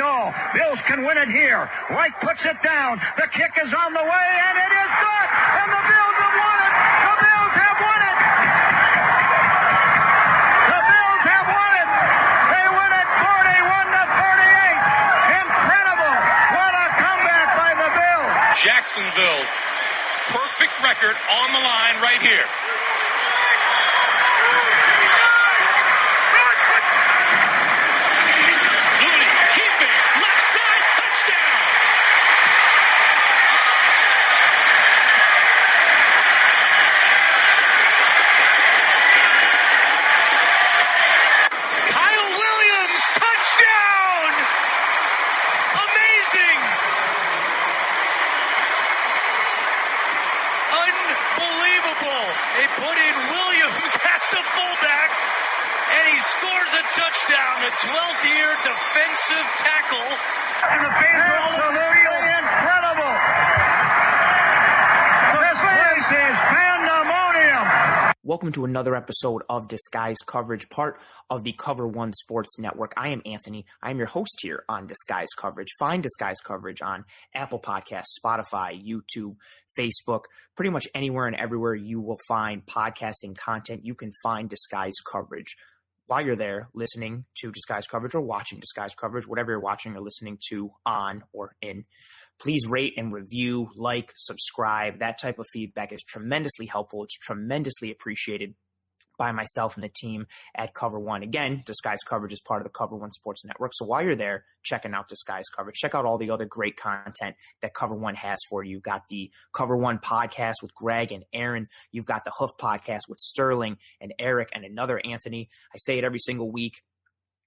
all. Bills can win it here. White puts it down. The kick is on the way, and it is good. And the Bills have won it. The Bills have won it. The Bills have won it. They win it 41-38. Incredible. What a comeback by the Bills. Jacksonville's perfect record on the line right here. They put in Williams as the fullback, and he scores a touchdown, the 12th year defensive tackle. And the fans are all over the field. Incredible. This place is pandemonium. Welcome to another episode of Disguised Coverage, part of the Cover One Sports Network. I am Anthony. I am your host here on Disguised Coverage. Find Disguised Coverage on Apple Podcasts, Spotify, YouTube, Facebook, pretty much anywhere and everywhere you will find podcasting content. You can find Disguised Coverage. While you're there listening to Disguised Coverage or watching Disguised Coverage, whatever you're watching or listening to on or in, please rate and review, like, subscribe. That type of feedback is tremendously helpful. It's tremendously appreciated by myself and the team at Cover One. Again, Disguised Coverage is part of the Cover One Sports Network. So while you're there checking out Disguised Coverage, check out all the other great content that Cover One has for you. You've got the Cover One podcast with Greg and Aaron. You've got the Hoof podcast with Sterling and Eric and another Anthony. I say it every single week.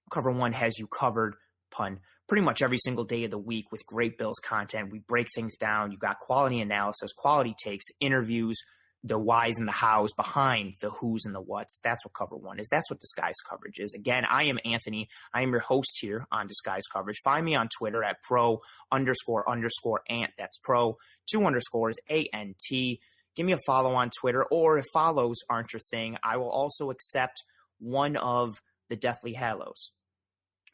Cover One has you covered, pun, pretty much every single day of the week with great Bills content. We break things down. You've got quality analysis, quality takes, interviews, the whys and the hows behind the who's and the whats. That's what Cover One is. That's what Disguised Coverage is. Again, I am Anthony. I am your host here on Disguised Coverage. Find me on Twitter at pro__ant. That's pro, 2 underscores, A-N-T. Give me a follow on Twitter, or if follows aren't your thing, I will also accept one of the Deathly Hallows,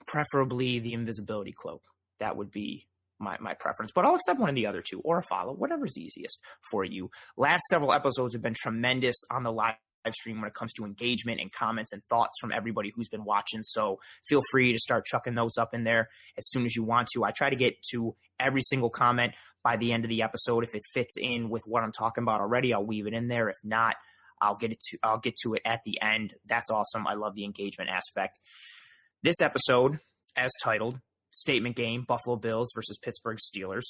preferably the Invisibility Cloak. That would be my preference, but I'll accept one of the other two, or a follow, whatever's easiest for you. Last several episodes have been tremendous on the live stream when it comes to engagement and comments and thoughts from everybody who's been watching. So feel free to start chucking those up in there as soon as you want to. I try to get to every single comment by the end of the episode. If it fits in with what I'm talking about already, I'll weave it in there. If not, I'll get to it at the end. That's awesome. I love the engagement aspect. This episode, as titled, Statement Game, Buffalo Bills versus Pittsburgh Steelers.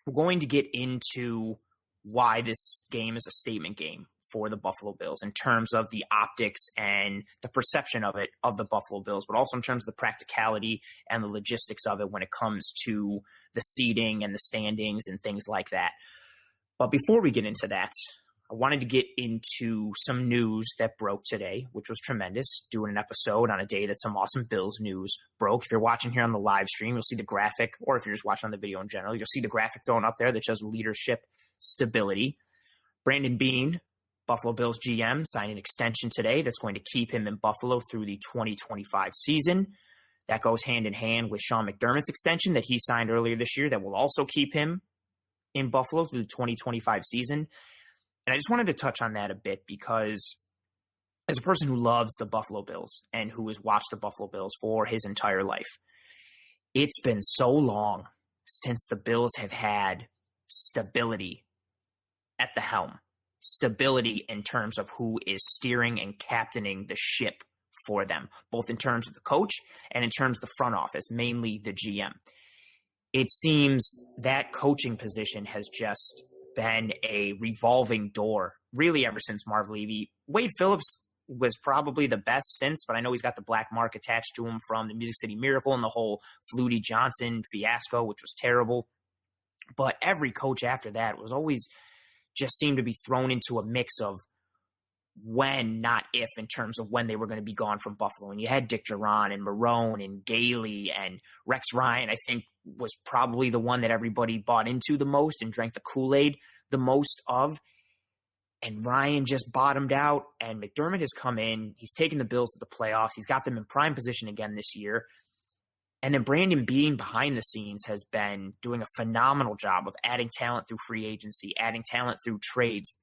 We're going to get into why this game is a statement game for the Buffalo Bills in terms of the optics and the perception of it, of the Buffalo Bills, but also in terms of the practicality and the logistics of it when it comes to the seating and the standings and things like that. But before we get into that, I wanted to get into some news that broke today, which was tremendous, doing an episode on a day that some awesome Bills news broke. If you're watching here on the live stream, you'll see the graphic, or if you're just watching on the video in general, you'll see the graphic thrown up there that shows leadership stability. Brandon Beane, Buffalo Bills GM, signed an extension today that's going to keep him in Buffalo through the 2025 season. That goes hand in hand with Sean McDermott's extension that he signed earlier this year that will also keep him in Buffalo through the 2025 season. And I just wanted to touch on that a bit because as a person who loves the Buffalo Bills and who has watched the Buffalo Bills for his entire life, it's been so long since the Bills have had stability at the helm, stability in terms of who is steering and captaining the ship for them, both in terms of the coach and in terms of the front office, mainly the GM. It seems that coaching position has just been a revolving door really ever since Marv Levy. Wade Phillips was probably the best since, but I know he's got the black mark attached to him from the Music City Miracle and the whole Flutie Johnson fiasco, which was terrible. But every coach after that was always just seemed to be thrown into a mix of when, not if, in terms of when they were going to be gone from Buffalo. And you had Dick Duran and Marone and Gailey and Rex Ryan, I think, was probably the one that everybody bought into the most and drank the Kool-Aid the most of. And Ryan just bottomed out, and McDermott has come in. He's taken the Bills to the playoffs. He's got them in prime position again this year. And then Brandon Beane behind the scenes has been doing a phenomenal job of adding talent through free agency, adding talent through trades,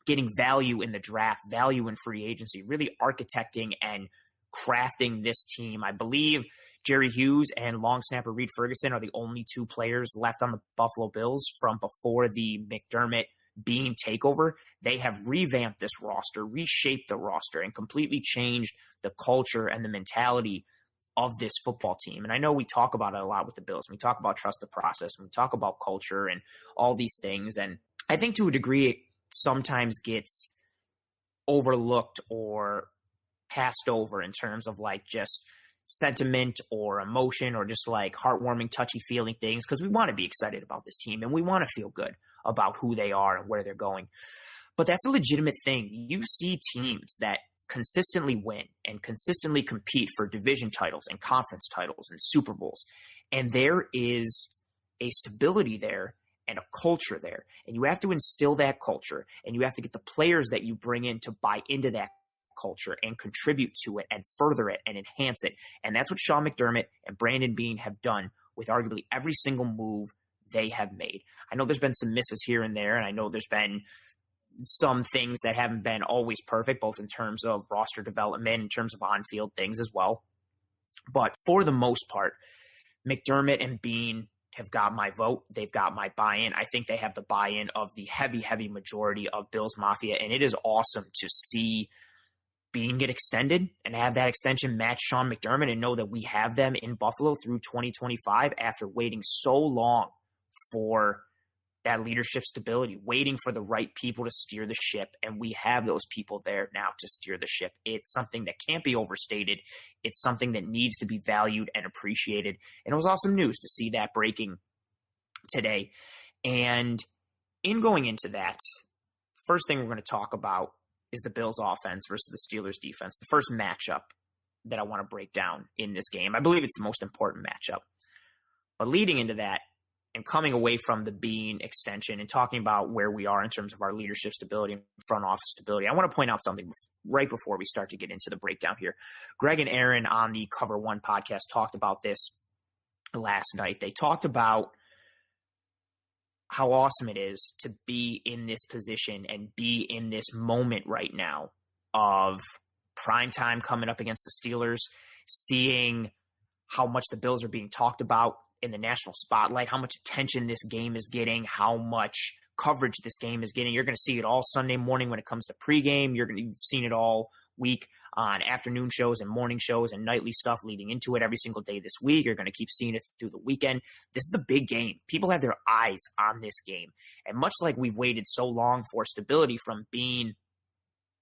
getting value in the draft, value in free agency, really architecting and crafting this team. I believe Jerry Hughes and long snapper Reed Ferguson are the only two players left on the Buffalo Bills from before the McDermott Beane takeover. They have revamped this roster, reshaped the roster, and completely changed the culture and the mentality of this football team. And I know we talk about it a lot with the Bills. We talk about trust the process, and we talk about culture and all these things. And I think to a degree it sometimes gets overlooked or passed over in terms of like just sentiment or emotion or just like heartwarming, touchy-feeling things, because we want to be excited about this team and we want to feel good about who they are and where they're going. But that's a legitimate thing. You see teams that consistently win and consistently compete for division titles and conference titles and Super Bowls, and there is a stability there and a culture there, and you have to instill that culture, and you have to get the players that you bring in to buy into that culture and contribute to it and further it and enhance it. And that's what Sean McDermott and Brandon Beane have done with arguably every single move they have made. I know there's been some misses here and there, and I know there's been some things that haven't been always perfect, both in terms of roster development, in terms of on-field things as well. But for the most part, McDermott and Beane have got my vote. They've got my buy-in. I think they have the buy-in of the heavy, heavy majority of Bills Mafia, and it is awesome to see Beane get extended and have that extension match Sean McDermott and know that we have them in Buffalo through 2025 after waiting so long for that leadership stability, waiting for the right people to steer the ship. And we have those people there now to steer the ship. It's something that can't be overstated. It's something that needs to be valued and appreciated. And it was awesome news to see that breaking today. And in going into that, first thing we're going to talk about is the Bills offense versus the Steelers defense. The first matchup that I want to break down in this game. I believe it's the most important matchup. But leading into that and coming away from the Beane extension and talking about where we are in terms of our leadership stability and front office stability, I want to point out something right before we start to get into the breakdown here. Greg and Aaron on the Cover One podcast talked about this last night. They talked about how awesome it is to be in this position and be in this moment right now of prime time coming up against the Steelers, seeing how much the Bills are being talked about in the national spotlight, how much attention this game is getting, how much coverage this game is getting. You're going to see it all Sunday morning when it comes to pregame. You've seen it all week on afternoon shows and morning shows and nightly stuff leading into it every single day this week. You're going to keep seeing it through the weekend. This is a big game. People have their eyes on this game. And much like we've waited so long for stability from Beane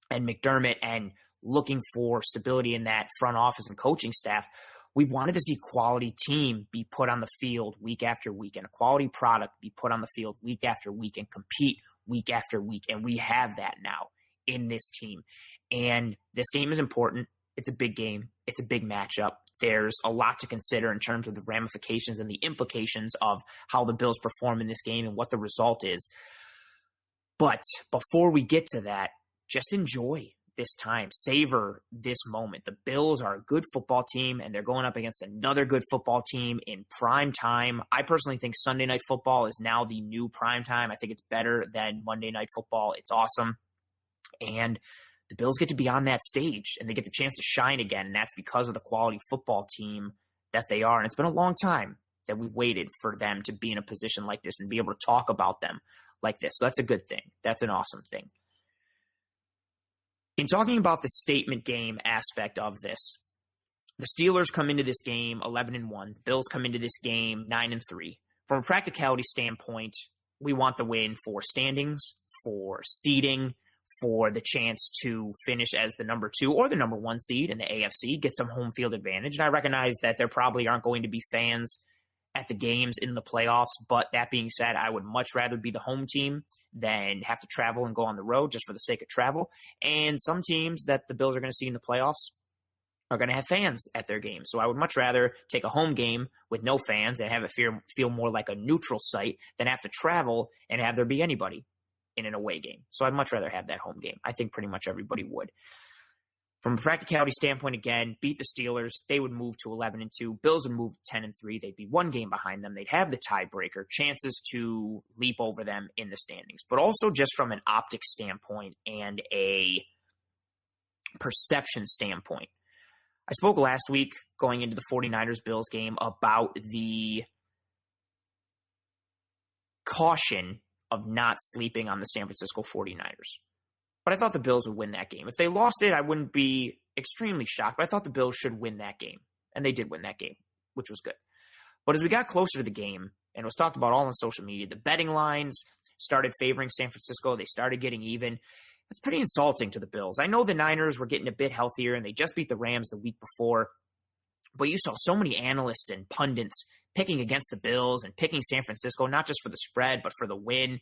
and McDermott and looking for stability in that front office and coaching staff, we wanted to see quality team be put on the field week after week and a quality product be put on the field week after week and compete week after week. And we have that now in this team. And this game is important. It's a big game. It's a big matchup. There's a lot to consider in terms of the ramifications and the implications of how the Bills perform in this game and what the result is. But before we get to that, just enjoy this time. Savor this moment. The Bills are a good football team, and they're going up against another good football team in prime time. I personally think Sunday Night Football is now the new prime time. I think it's better than Monday Night Football. It's awesome. And the Bills get to be on that stage, and they get the chance to shine again, and that's because of the quality football team that they are. And it's been a long time that we've waited for them to be in a position like this and be able to talk about them like this. So that's a good thing. That's an awesome thing. In talking about the statement game aspect of this, the Steelers come into this game 11-1. The Bills come into this game 9-3. From a practicality standpoint, we want the win for standings, for seeding, for the chance to finish as the number 2 or the number 1 seed in the AFC, get some home field advantage. And I recognize that there probably aren't going to be fans at the games in the playoffs. But that being said, I would much rather be the home team than have to travel and go on the road just for the sake of travel. And some teams that the Bills are going to see in the playoffs are going to have fans at their games. So I would much rather take a home game with no fans and have it feel more like a neutral site than have to travel and have there be anybody in an away game. So I'd much rather have that home game. I think pretty much everybody would. From a practicality standpoint, again, beat the Steelers. They would move to 11-2. Bills would move to 10-3. They'd be one game behind them. They'd have the tiebreaker, chances to leap over them in the standings. But also just from an optics standpoint and a perception standpoint. I spoke last week going into the 49ers-Bills game about the caution of not sleeping on the San Francisco 49ers. But I thought the Bills would win that game. If they lost it, I wouldn't be extremely shocked, but I thought the Bills should win that game. And they did win that game, which was good. But as we got closer to the game, and it was talked about all on social media, the betting lines started favoring San Francisco. They started getting even. It's pretty insulting to the Bills. I know the Niners were getting a bit healthier, and they just beat the Rams the week before. But you saw so many analysts and pundits picking against the Bills and picking San Francisco, not just for the spread, but for the win.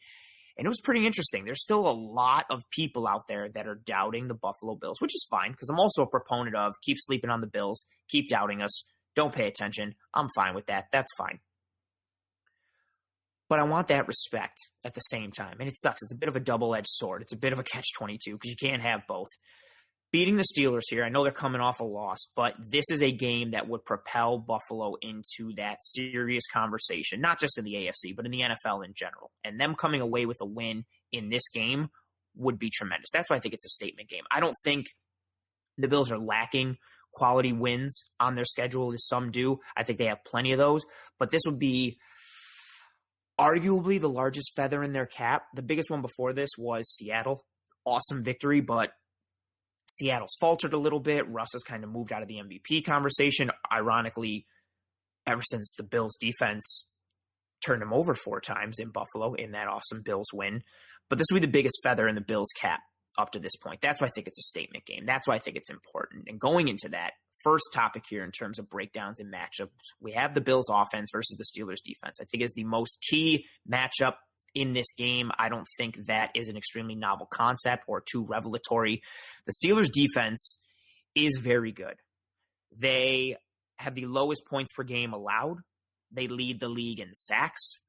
And it was pretty interesting. There's still a lot of people out there that are doubting the Buffalo Bills, which is fine because I'm also a proponent of keep sleeping on the Bills, keep doubting us, don't pay attention. I'm fine with that. That's fine. But I want that respect at the same time. And it sucks. It's a bit of a double-edged sword. It's a bit of a catch-22 because you can't have both. Beating the Steelers here, I know they're coming off a loss, but this is a game that would propel Buffalo into that serious conversation, not just in the AFC, but in the NFL in general. And them coming away with a win in this game would be tremendous. That's why I think it's a statement game. I don't think the Bills are lacking quality wins on their schedule as some do. I think they have plenty of those, but this would be arguably the largest feather in their cap. The biggest one before this was Seattle. Awesome victory, but Seattle's faltered a little bit. Russ has kind of moved out of the MVP conversation. Ironically, ever since the Bills defense turned him over 4 times in Buffalo in that awesome Bills win. But this will be the biggest feather in the Bills' cap up to this point. That's why I think it's a statement game. That's why I think it's important. And going into that first topic here in terms of breakdowns and matchups, we have the Bills offense versus the Steelers defense. I think is the most key matchup in this game. I don't think that is an extremely novel concept or too revelatory. The Steelers defense is very good. They have the lowest points per game allowed. They lead the league in sacks.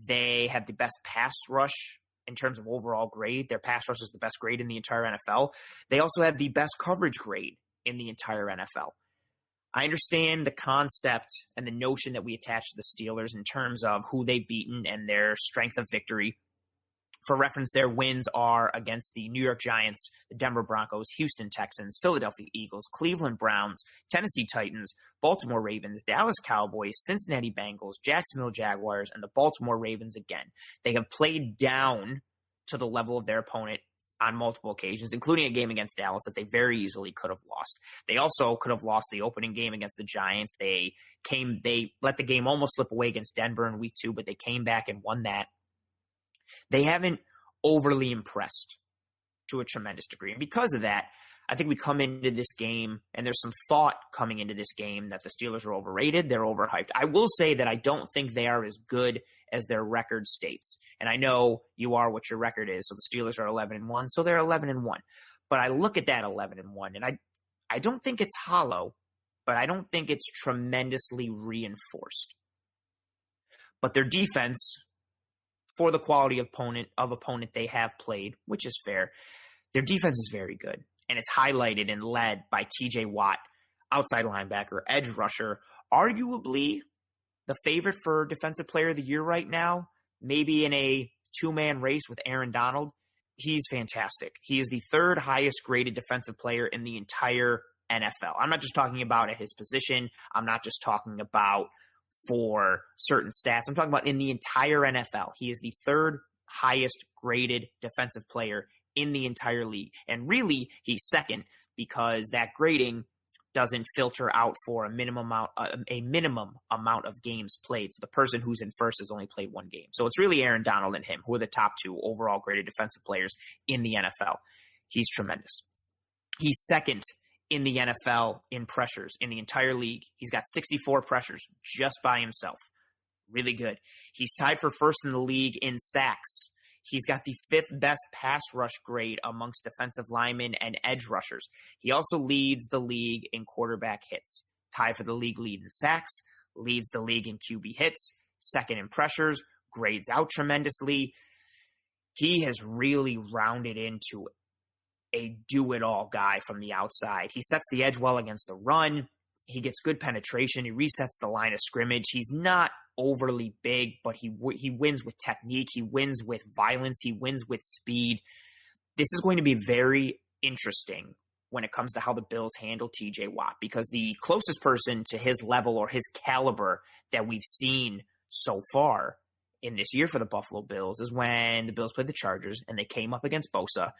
They have the best pass rush in terms of overall grade. Their pass rush is the best grade in the entire NFL. They also have the best coverage grade in the entire NFL. I understand the concept and the notion that we attach to the Steelers in terms of who they've beaten and their strength of victory. For reference, their wins are against the New York Giants, the Denver Broncos, Houston Texans, Philadelphia Eagles, Cleveland Browns, Tennessee Titans, Baltimore Ravens, Dallas Cowboys, Cincinnati Bengals, Jacksonville Jaguars, and the Baltimore Ravens again. They have played down to the level of their opponent on multiple occasions, including a game against Dallas that they very easily could have lost. They also could have lost the opening game against the Giants. They let the game almost slip away against Denver in week 2, but they came back and won that. They haven't overly impressed to a tremendous degree. And because of that, I think we come into this game, and there's some thought coming into this game that the Steelers are overrated, they're overhyped. I will say that I don't think they are as good as their record states. And I know you are what your record is, so the Steelers are 11-1, so they're 11-1. But I look at that 11-1, and I don't think it's hollow, but I don't think it's tremendously reinforced. But their defense, for the quality of opponent they have played, which is fair, their defense is very good. And it's highlighted and led by T.J. Watt, outside linebacker, edge rusher, arguably the favorite for Defensive Player of the Year right now, maybe in a 2-man race with Aaron Donald. He's fantastic. He is the 3rd highest graded defensive player in the entire NFL. I'm not just talking about at his position. I'm not just talking about for certain stats. I'm talking about in the entire NFL. He is the 3rd highest graded defensive player in the entire league. And really, he's second because that grading doesn't filter out for a minimum amount of games played. So the person who's in first has only played 1 game. So it's really Aaron Donald and him who are the top 2 overall graded defensive players in the NFL. He's tremendous. He's second in the NFL in pressures in the entire league. He's got 64 pressures just by himself. Really good. He's tied for first in the league in sacks. He's got the 5th best pass rush grade amongst defensive linemen and edge rushers. He also leads the league in quarterback hits. Tied for the league lead in sacks, leads the league in QB hits, second in pressures, grades out tremendously. He has really rounded into a do-it-all guy from the outside. He sets the edge well against the run. He gets good penetration. He resets the line of scrimmage. He's not overly big, but he wins with technique. He wins with violence. He wins with speed. This is going to be very interesting when it comes to how the Bills handle TJ Watt, because the closest person to his level or his caliber that we've seen so far in this year for the Buffalo Bills is when the Bills played the Chargers and they came up against Bosa.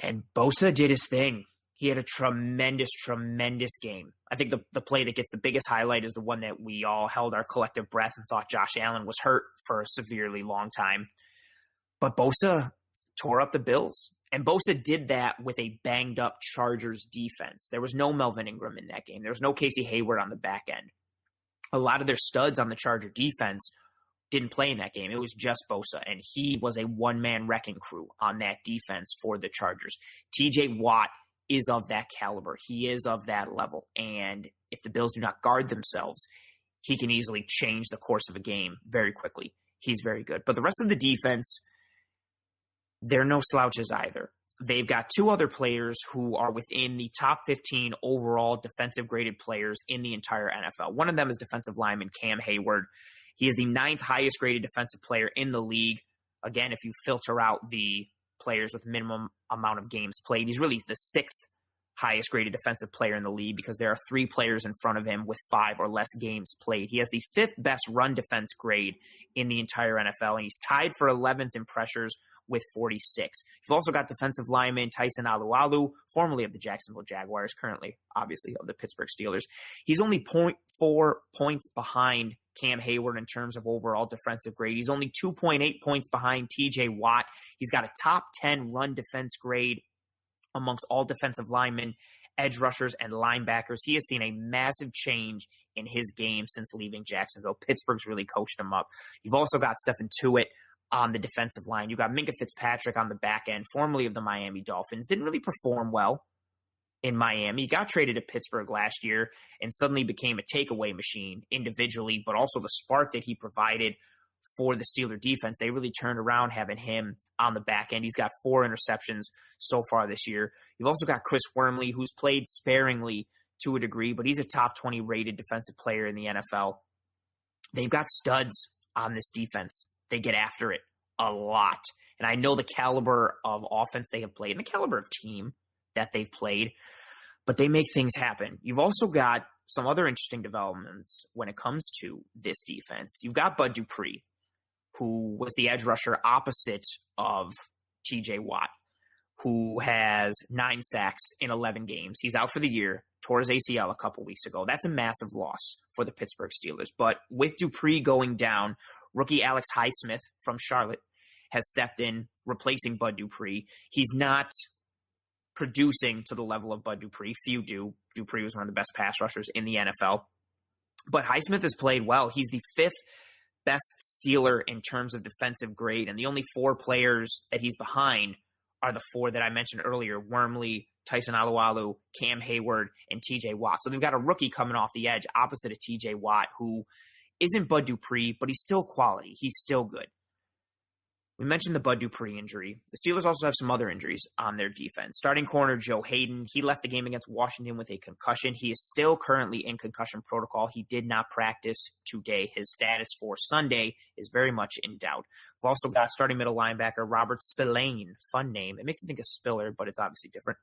And Bosa did his thing. He had a tremendous, tremendous game. I think the play that gets the biggest highlight is the one that we all held our collective breath and thought Josh Allen was hurt for a severely long time. But Bosa tore up the Bills. And Bosa did that with a banged-up Chargers defense. There was no Melvin Ingram in that game. There was no Casey Hayward on the back end. A lot of their studs on the Charger defense didn't play in that game. It was just Bosa, and he was a one-man wrecking crew on that defense for the Chargers. TJ Watt is of that caliber. He is of that level. And if the Bills do not guard themselves, he can easily change the course of a game very quickly. He's very good. But the rest of the defense, they're no slouches either. They've got two other players who are within the top 15 overall defensive graded players in the entire NFL. One of them is defensive lineman Cam Hayward. He is the 9th highest graded defensive player in the league. Again, if you filter out the players with minimum amount of games played, he's really the 6th highest graded defensive player in the league because there are 3 players in front of him with 5 or less games played. He has the 5th best run defense grade in the entire NFL, and he's tied for 11th in pressures with 46. You've also got defensive lineman Tyson Alualu, formerly of the Jacksonville Jaguars, currently, obviously, of the Pittsburgh Steelers. He's only 0.4 points behind Cam Hayward in terms of overall defensive grade. He's only 2.8 points behind TJ Watt. He's got a top 10 run defense grade amongst all defensive linemen, edge rushers, and linebackers. He has seen a massive change in his game since leaving Jacksonville. Pittsburgh's really coached him up. You've also got Stephen Tuitt on the defensive line. You've got Minkah Fitzpatrick on the back end, formerly of the Miami Dolphins. Didn't really perform well in Miami. He got traded to Pittsburgh last year and suddenly became a takeaway machine individually, but also the spark that he provided for the Steeler defense. They really turned around having him on the back end. He's got 4 interceptions so far this year. You've also got Chris Wormley, who's played sparingly to a degree, but he's a top 20 rated defensive player in the NFL. They've got studs on this defense. They get after it a lot. And I know the caliber of offense they have played and the caliber of team that they've played, but they make things happen. You've also got some other interesting developments when it comes to this defense. You've got Bud Dupree, who was the edge rusher opposite of TJ Watt, who has 9 sacks in 11 games. He's out for the year, tore his ACL a couple weeks ago. That's a massive loss for the Pittsburgh Steelers. But with Dupree going down, rookie Alex Highsmith from Charlotte has stepped in, replacing Bud Dupree. He's not producing to the level of Bud Dupree. Few do. Dupree was one of the best pass rushers in the NFL. But Highsmith has played well. He's the 5th best Steeler in terms of defensive grade, and the only 4 players that he's behind are the 4 that I mentioned earlier: Wormley, Tyson Alualu, Cam Hayward, and TJ Watt. So they've got a rookie coming off the edge opposite of TJ Watt, who isn't Bud Dupree, but he's still quality. He's still good. We mentioned the Bud Dupree injury. The Steelers also have some other injuries on their defense. Starting corner Joe Hayden, he left the game against Washington with a concussion. He is still currently in concussion protocol. He did not practice today. His status for Sunday is very much in doubt. We've also got starting middle linebacker Robert Spillane. Fun name. It makes me think of Spiller, but it's obviously different.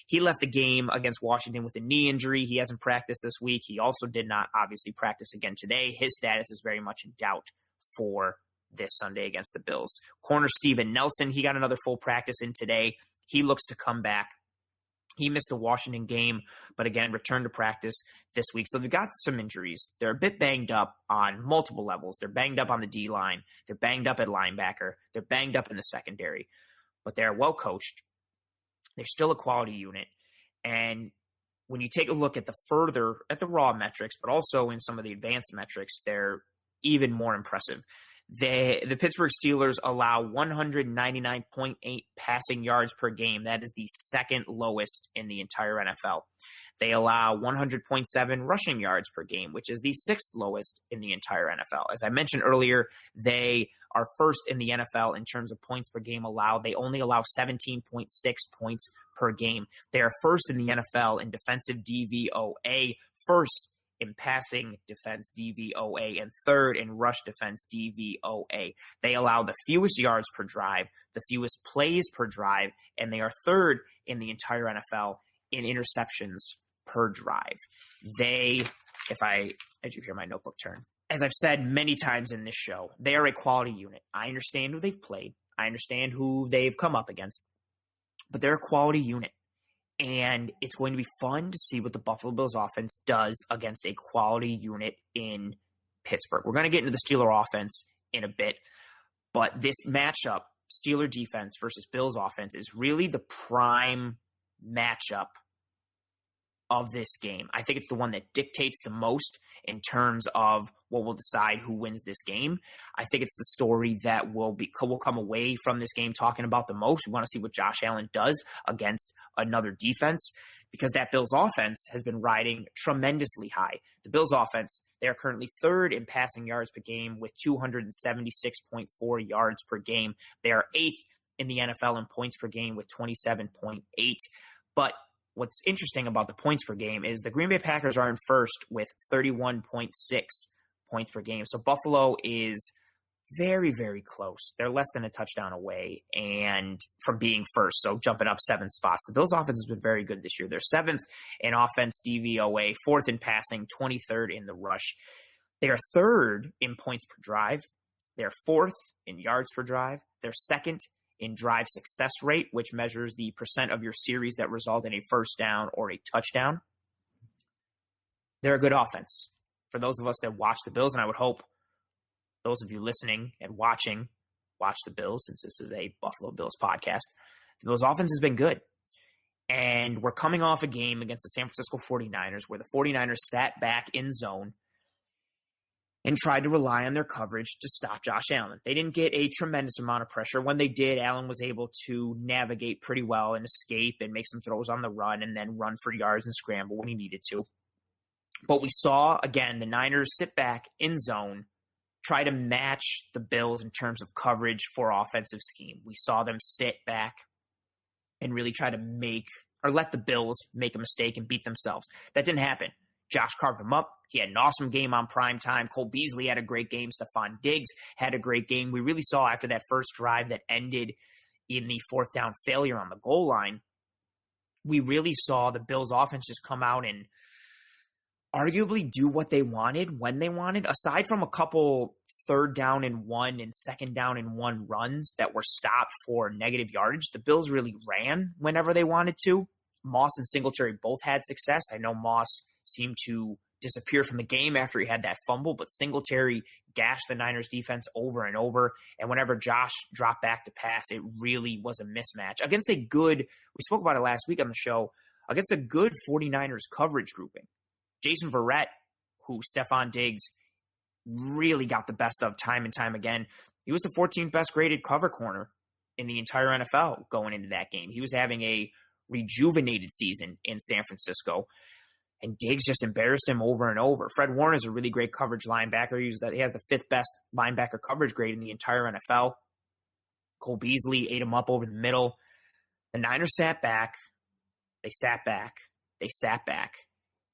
He left the game against Washington with a knee injury. He hasn't practiced this week. He also did not obviously practice again today. His status is very much in doubt for this Sunday against the Bills. Corner Steven Nelson, he got another full practice in today. He looks to come back. He missed the Washington game, but again, returned to practice this week. So they've got some injuries. They're a bit banged up on multiple levels. They're banged up on the D-line. They're banged up at linebacker. They're banged up in the secondary. But they're well coached. They're still a quality unit. And when you take a look at the raw metrics, but also in some of the advanced metrics, they're even more impressive. The Pittsburgh Steelers allow 199.8 passing yards per game. That is the second lowest in the entire NFL. They allow 100.7 rushing yards per game, which is the 6th lowest in the entire NFL. As I mentioned earlier, they are first in the NFL in terms of points per game allowed. They only allow 17.6 points per game. They are first in the NFL in defensive DVOA, first in passing defense DVOA, and third in rush defense DVOA. They allow the fewest yards per drive, the fewest plays per drive, and they are third in the entire NFL in interceptions per drive. As you hear my notebook turn, as I've said many times in this show, they are a quality unit. I understand who they've played. I understand who they've come up against, but they're a quality unit. And it's going to be fun to see what the Buffalo Bills offense does against a quality unit in Pittsburgh. We're going to get into the Steeler offense in a bit, but this matchup, Steeler defense versus Bills offense, is really the prime matchup of this game. I think it's the one that dictates the most in terms of what will decide who wins this game. I think it's the story that we'll come away from this game talking about the most. We want to see what Josh Allen does against another defense, because that Bills offense has been riding tremendously high. The Bills offense, they are currently third in passing yards per game with 276.4 yards per game. They are 8th in the NFL in points per game with 27.8. But what's interesting about the points per game is the Green Bay Packers are in first with 31.6 points per game. So Buffalo is very, very close. They're less than a touchdown away and from being first, so jumping up 7 spots. The Bills offense has been very good this year. They're 7th in offense DVOA, 4th in passing, 23rd in the rush. They are 3rd in points per drive. They're 4th in yards per drive. They're 2nd in drive success rate, which measures the percent of your series that result in a first down or a touchdown. They're a good offense. For those of us that watch the Bills, and I would hope those of you listening and watching watch the Bills, since this is a Buffalo Bills podcast, the Bills offense has been good. And we're coming off a game against the San Francisco 49ers where the 49ers sat back in zone and tried to rely on their coverage to stop Josh Allen. They didn't get a tremendous amount of pressure. When they did, Allen was able to navigate pretty well and escape and make some throws on the run and then run for yards and scramble when he needed to. But we saw, again, the Niners sit back in zone, try to match the Bills in terms of coverage for offensive scheme. We saw them sit back and really try to let the Bills make a mistake and beat themselves. That didn't happen. Josh carved him up. He had an awesome game on prime time. Cole Beasley had a great game. Stephon Diggs had a great game. We really saw after that first drive that ended in the 4th down failure on the goal line, we really saw the Bills offense just come out and arguably do what they wanted when they wanted, aside from a couple 3rd down and 1 and 2nd down and 1 runs that were stopped for negative yardage. The Bills really ran whenever they wanted to. Moss and Singletary both had success. I know Moss seemed to disappear from the game after he had that fumble, but Singletary gashed the Niners defense over and over. And whenever Josh dropped back to pass, it really was a mismatch against we spoke about it last week on the show, against a good 49ers coverage grouping. Jason Verrett, who Stephon Diggs really got the best of time and time again, he was the 14th best graded cover corner in the entire NFL going into that game. He was having a rejuvenated season in San Francisco, and Diggs just embarrassed him over and over. Fred Warner is a really great coverage linebacker. He has the 5th best linebacker coverage grade in the entire NFL. Cole Beasley ate him up over the middle. The Niners sat back. They sat back. They sat back.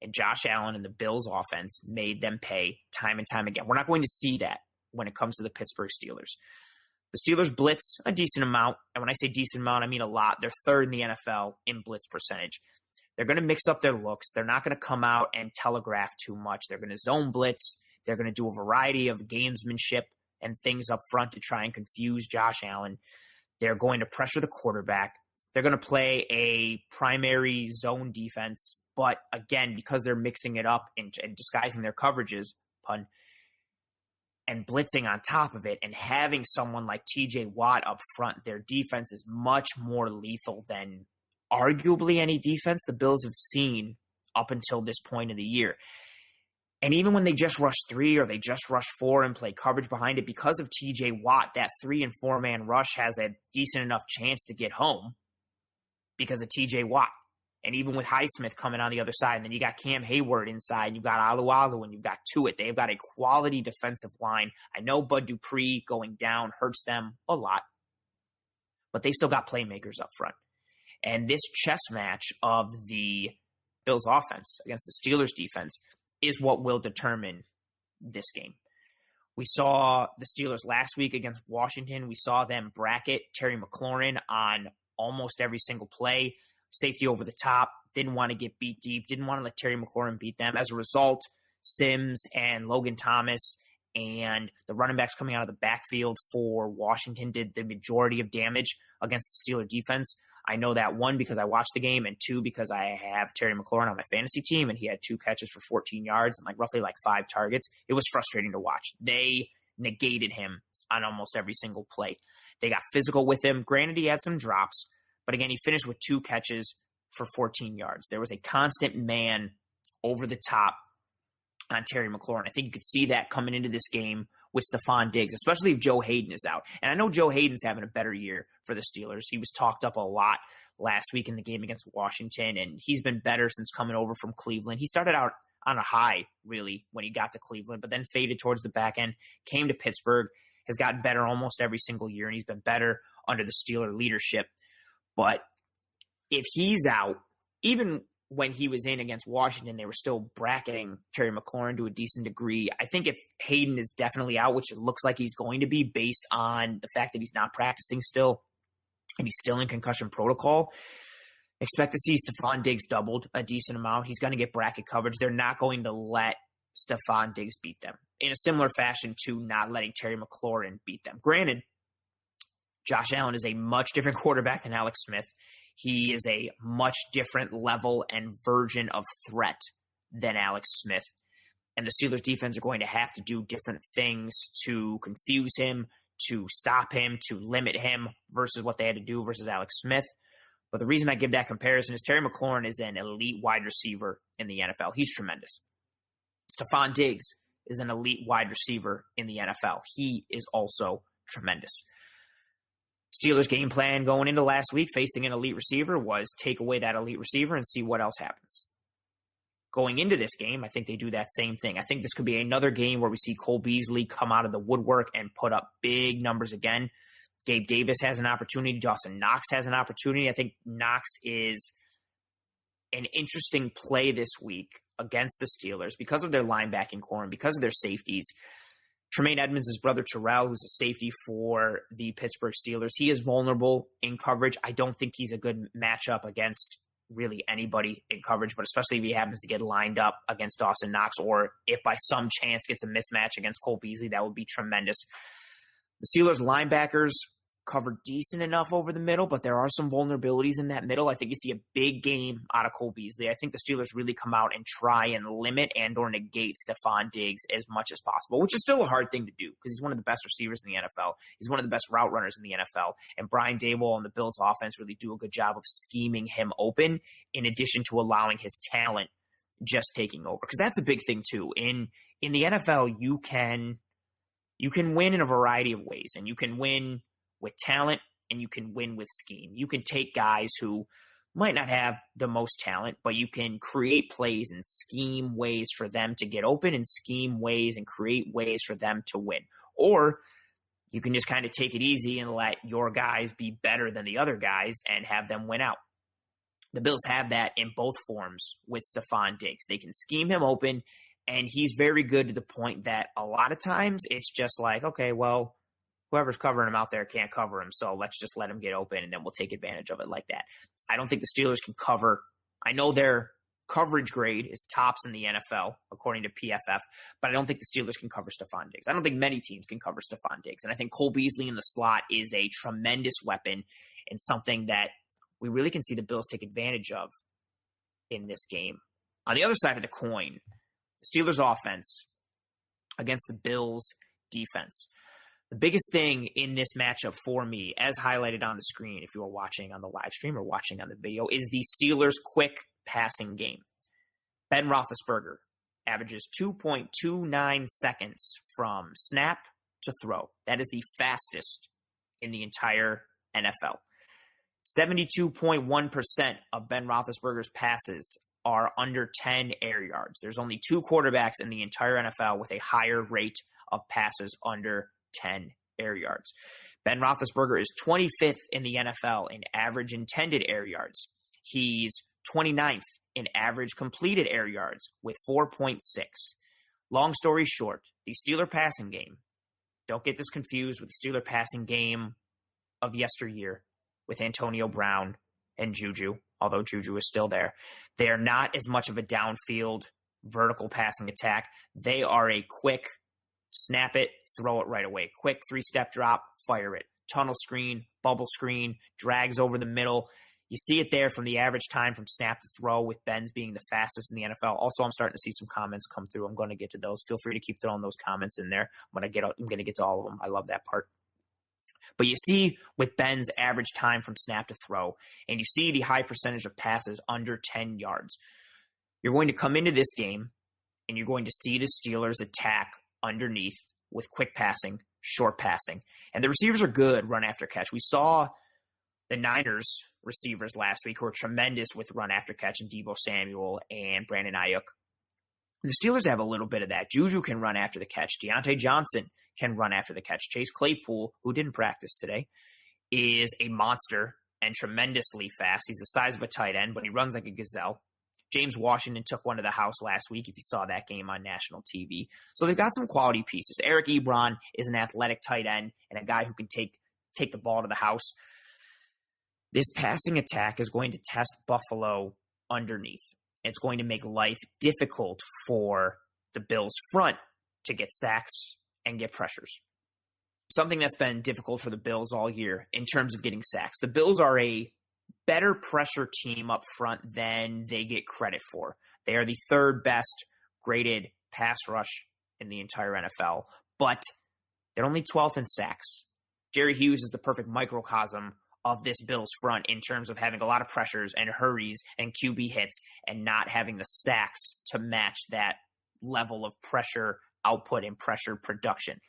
And Josh Allen and the Bills offense made them pay time and time again. We're not going to see that when it comes to the Pittsburgh Steelers. The Steelers blitz a decent amount. And when I say decent amount, I mean a lot. They're 3rd in the NFL in blitz percentage. They're going to mix up their looks. They're not going to come out and telegraph too much. They're going to zone blitz. They're going to do a variety of gamesmanship and things up front to try and confuse Josh Allen. They're going to pressure the quarterback. They're going to play a primary zone defense. But again, because they're mixing it up and disguising their coverages, and blitzing on top of it and having someone like TJ Watt up front, their defense is much more lethal than arguably any defense the Bills have seen up until this point of the year. And even when they just rush 3 or they just rush 4 and play coverage behind it, because of TJ Watt, that 3 and 4 man rush has a decent enough chance to get home because of TJ Watt. And even with Highsmith coming on the other side, and then you got Cam Hayward inside, and you've got Alualu, and you've got Tuitt. They've got a quality defensive line. I know Bud Dupree going down hurts them a lot, but they still got playmakers up front. And this chess match of the Bills offense against the Steelers defense is what will determine this game. We saw the Steelers last week against Washington. We saw them bracket Terry McLaurin on almost every single play. Safety over the top, didn't want to get beat deep, didn't want to let Terry McLaurin beat them. As a result, Sims and Logan Thomas and the running backs coming out of the backfield for Washington did the majority of damage against the Steeler defense. I know that, one, because I watched the game, and two, because I have Terry McLaurin on my fantasy team, and he had 2 catches for 14 yards and roughly 5 targets. It was frustrating to watch. They negated him on almost every single play. They got physical with him. Granted, he had some drops, but again, he finished with 2 catches for 14 yards. There was a constant man over the top on Terry McLaurin. I think you could see that coming into this game with Stephon Diggs, especially if Joe Hayden is out. And I know Joe Hayden's having a better year for the Steelers. He was talked up a lot last week in the game against Washington, and he's been better since coming over from Cleveland. He started out on a high, really, when he got to Cleveland, but then faded towards the back end, came to Pittsburgh, has gotten better almost every single year, and he's been better under the Steeler leadership. But if he's out, even when he was in against Washington, they were still bracketing Terry McLaurin to a decent degree. I think if Hayden is definitely out, which it looks like he's going to be based on the fact that he's not practicing still, and he's still in concussion protocol, expect to see Stephon Diggs doubled a decent amount. He's going to get bracket coverage. They're not going to let Stephon Diggs beat them in a similar fashion to not letting Terry McLaurin beat them. Granted, Josh Allen is a much different quarterback than Alex Smith. He is a much different level and version of threat than Alex Smith. And the Steelers defense are going to have to do different things to confuse him, to stop him, to limit him versus what they had to do versus Alex Smith. But the reason I give that comparison is Terry McLaurin is an elite wide receiver in the NFL. He's tremendous. Stephon Diggs is an elite wide receiver in the NFL. He is also tremendous. Steelers' game plan going into last week facing an elite receiver was take away that elite receiver and see what else happens. Going into this game, I think they do that same thing. I think this could be another game where we see Cole Beasley come out of the woodwork and put up big numbers again. Gabe Davis has an opportunity. Dawson Knox has an opportunity. I think Knox is an interesting play this week against the Steelers because of their linebacking core and because of their safeties. Tremaine Edmonds' brother Terrell, who's a safety for the Pittsburgh Steelers, he is vulnerable in coverage. I don't think he's a good matchup against really anybody in coverage, but especially if he happens to get lined up against Dawson Knox, or if by some chance gets a mismatch against Cole Beasley, that would be tremendous. The Steelers linebackers cover decent enough over the middle, but there are some vulnerabilities in that middle. I think you see a big game out of Cole Beasley. I think the Steelers really come out and try and limit and or negate Stephon Diggs as much as possible, which is still a hard thing to do because he's one of the best receivers in the NFL. He's one of the best route runners in the NFL. And Brian Daboll and the Bills offense really do a good job of scheming him open in addition to allowing his talent just taking over. Because that's a big thing too. In the NFL, you can win in a variety of ways, and you can win with talent, and you can win with scheme. You can take guys who might not have the most talent, but you can create plays and scheme ways for them to get open and scheme ways and create ways for them to win. Or you can just kind of take it easy and let your guys be better than the other guys and have them win out. The Bills have that in both forms with Stephon Diggs. They can scheme him open, and he's very good to the point that a lot of times it's just like, okay, well, whoever's covering him out there can't cover him, so let's just let him get open, and then we'll take advantage of it like that. I don't think the Steelers can cover. I know their coverage grade is tops in the NFL, according to PFF, but I don't think the Steelers can cover Stephon Diggs. I don't think many teams can cover Stephon Diggs, and I think Cole Beasley in the slot is a tremendous weapon and something that we really can see the Bills take advantage of in this game. On the other side of the coin, the Steelers offense against the Bills defense. The biggest thing in this matchup for me, as highlighted on the screen, if you are watching on the live stream or watching on the video, is the Steelers' quick passing game. Ben Roethlisberger averages 2.29 seconds from snap to throw. That is the fastest in the entire NFL. 72.1% of Ben Roethlisberger's passes are under 10 air yards. There's only 2 quarterbacks in the entire NFL with a higher rate of passes under 10 air yards. Ben Roethlisberger is 25th in the NFL in average intended air yards. He's 29th in average completed air yards with 4.6. Long story short, the Steeler passing game, don't get this confused with the Steeler passing game of yesteryear with Antonio Brown and Juju, although Juju is still there. They are not as much of a downfield vertical passing attack. They are a quick snap it, throw it right away. Quick 3-step drop, fire it. Tunnel screen, bubble screen, drags over the middle. You see it there from the average time from snap to throw, with Ben's being the fastest in the NFL. Also, I'm starting to see some comments come through. I'm going to get to those. Feel free to keep throwing those comments in there. I'm going to get to all of them. I love that part. But you see with Ben's average time from snap to throw, and you see the high percentage of passes under 10 yards. You're going to come into this game, and you're going to see the Steelers attack underneath with quick passing, short passing. And the receivers are good run after catch. We saw the Niners receivers last week who are tremendous with run after catch, and Deebo Samuel and Brandon Ayuk. The Steelers have a little bit of that. Juju can run after the catch. Deontay Johnson can run after the catch. Chase Claypool, who didn't practice today, is a monster and tremendously fast. He's the size of a tight end, but he runs like a gazelle. James Washington took one to the house last week, if you saw that game on national TV. So they've got some quality pieces. Eric Ebron is an athletic tight end and a guy who can take the ball to the house. This passing attack is going to test Buffalo underneath. It's going to make life difficult for the Bills' front to get sacks and get pressures. Something that's been difficult for the Bills all year in terms of getting sacks. The Bills are a better pressure team up front than they get credit for. They are the 3rd best graded pass rush in the entire NFL, but they're only 12th in sacks. Jerry Hughes is the perfect microcosm of this Bills front in terms of having a lot of pressures and hurries and QB hits and not having the sacks to match that level of pressure output and pressure production.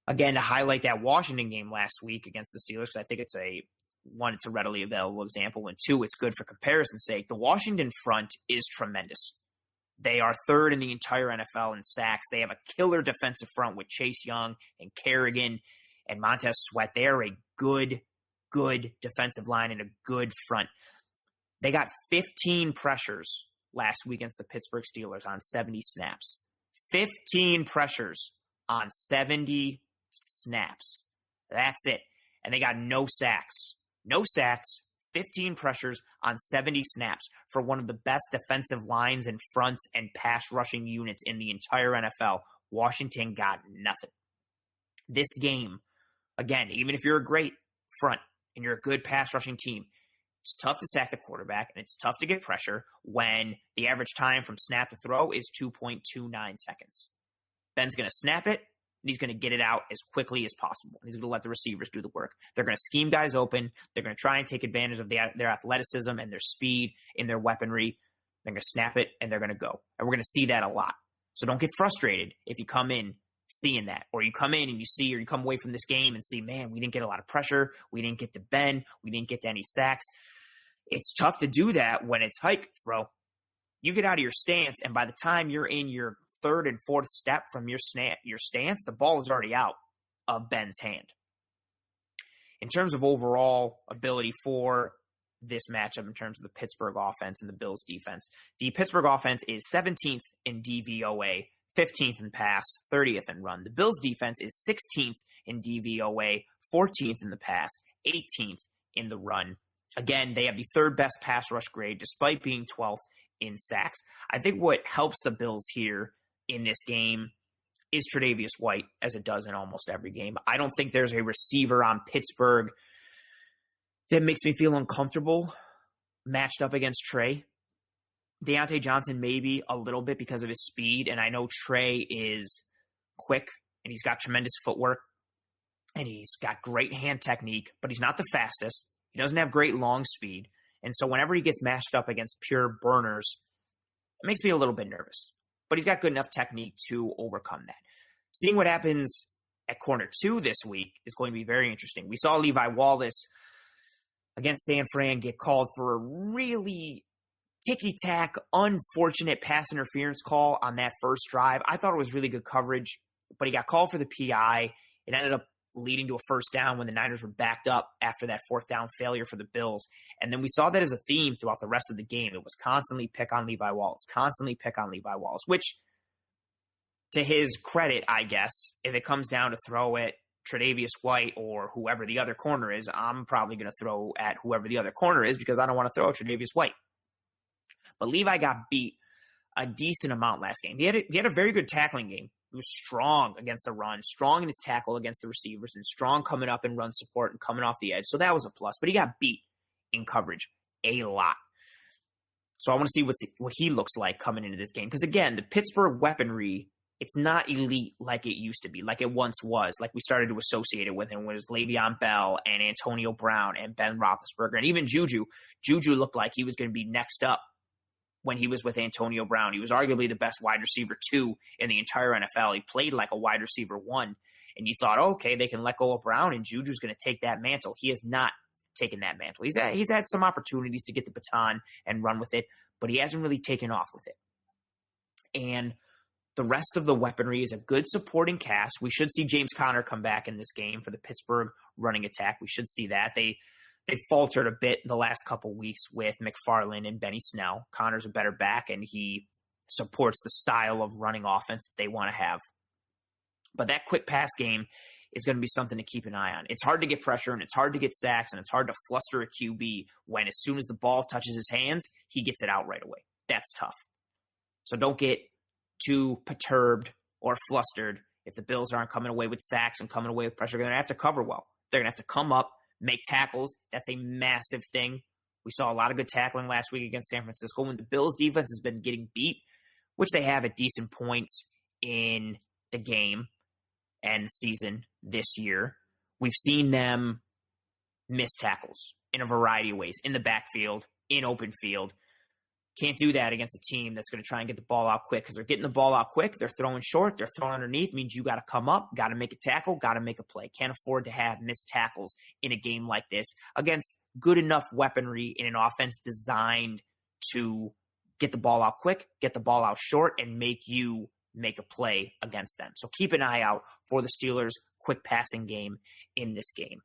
Again, to highlight that Washington game last week against the Steelers, because I think it's a readily available example, and 2, it's good for comparison's sake. The Washington front is tremendous. They are 3rd in the entire NFL in sacks. They have a killer defensive front with Chase Young and Kerrigan and Montez Sweat. They are a good defensive line and a good front. They got 15 pressures last week against the Pittsburgh Steelers on 70 snaps. 15 pressures on 70 snaps. That's it. And they got no sacks. No sacks, 15 pressures on 70 snaps for one of the best defensive lines and fronts and pass rushing units in the entire NFL. Washington got nothing. This game, again, even if you're a great front and you're a good pass rushing team, it's tough to sack the quarterback and it's tough to get pressure when the average time from snap to throw is 2.29 seconds. Ben's going to snap it, and he's going to get it out as quickly as possible. And he's going to let the receivers do the work. They're going to scheme guys open. They're going to try and take advantage of their athleticism and their speed in their weaponry. They're going to snap it, and they're going to go. And we're going to see that a lot. So don't get frustrated if you come in seeing that, or you come in and you come away from this game and see, man, we didn't get a lot of pressure. We didn't get to Ben. We didn't get to any sacks. It's tough to do that when it's hike, throw. You get out of your stance, and by the time you're in your 3rd and 4th step from your stance, the ball is already out of Ben's hand. In terms of overall ability for this matchup, in terms of the Pittsburgh offense and the Bills defense, the Pittsburgh offense is 17th in DVOA, 15th in pass, 30th in run. The Bills defense is 16th in DVOA, 14th in the pass, 18th in the run. Again, they have the 3rd best pass rush grade despite being 12th in sacks. I think what helps the Bills here in this game is Tre'Davious White, as it does in almost every game. I don't think there's a receiver on Pittsburgh that makes me feel uncomfortable matched up against Trey. Deontay Johnson maybe a little bit because of his speed, and I know Trey is quick, and he's got tremendous footwork, and he's got great hand technique, but he's not the fastest. He doesn't have great long speed, and so whenever he gets matched up against pure burners, it makes me a little bit nervous. But he's got good enough technique to overcome that. Seeing what happens at corner 2 this week is going to be very interesting. We saw Levi Wallace against San Fran get called for a really ticky-tack, unfortunate pass interference call on that first drive. I thought it was really good coverage, but he got called for the PI. It ended up leading to a first down when the Niners were backed up after that fourth down failure for the Bills. And then we saw that as a theme throughout the rest of the game. It was constantly pick on Levi Wallace, which, to his credit, I guess, if it comes down to throw at Tre'Davious White or whoever the other corner is, I'm probably going to throw at whoever the other corner is because I don't want to throw at Tre'Davious White. But Levi got beat a decent amount last game. He had a very good tackling game. He was strong against the run, strong in his tackle against the receivers, and strong coming up in run support and coming off the edge. So that was a plus. But he got beat in coverage a lot. So I want to see what he looks like coming into this game. Because, again, the Pittsburgh weaponry, it's not elite like it used to be, like it once was, like we started to associate it with him, when it was Le'Veon Bell and Antonio Brown and Ben Roethlisberger. And even Juju. Juju looked like he was going to be next up when he was with Antonio Brown. He was arguably the best wide receiver 2 in the entire NFL. He played like a wide receiver 1. And you thought, okay, they can let go of Brown and Juju's going to take that mantle. He has not taken that mantle. He's had some opportunities to get the baton and run with it, but he hasn't really taken off with it. And the rest of the weaponry is a good supporting cast. We should see James Conner come back in this game for the Pittsburgh running attack. We should see that. They faltered a bit the last couple weeks with McFarland and Benny Snell. Connor's a better back, and he supports the style of running offense that they want to have. But that quick pass game is going to be something to keep an eye on. It's hard to get pressure, and it's hard to get sacks, and it's hard to fluster a QB when as soon as the ball touches his hands, he gets it out right away. That's tough. So don't get too perturbed or flustered if the Bills aren't coming away with sacks and coming away with pressure. They're going to have to cover well. They're going to have to come up, make tackles. That's a massive thing. We saw a lot of good tackling last week against San Francisco when the Bills defense has been getting beat, which they have at decent points in the game and the season this year. We've seen them miss tackles in a variety of ways, in the backfield, in open field. Can't do that against a team that's going to try and get the ball out quick, because they're getting the ball out quick. They're throwing short. They're throwing underneath. Means you got to come up, got to make a tackle, got to make a play. Can't afford to have missed tackles in a game like this against good enough weaponry in an offense designed to get the ball out quick, get the ball out short, and make you make a play against them. So keep an eye out for the Steelers' quick passing game in this game.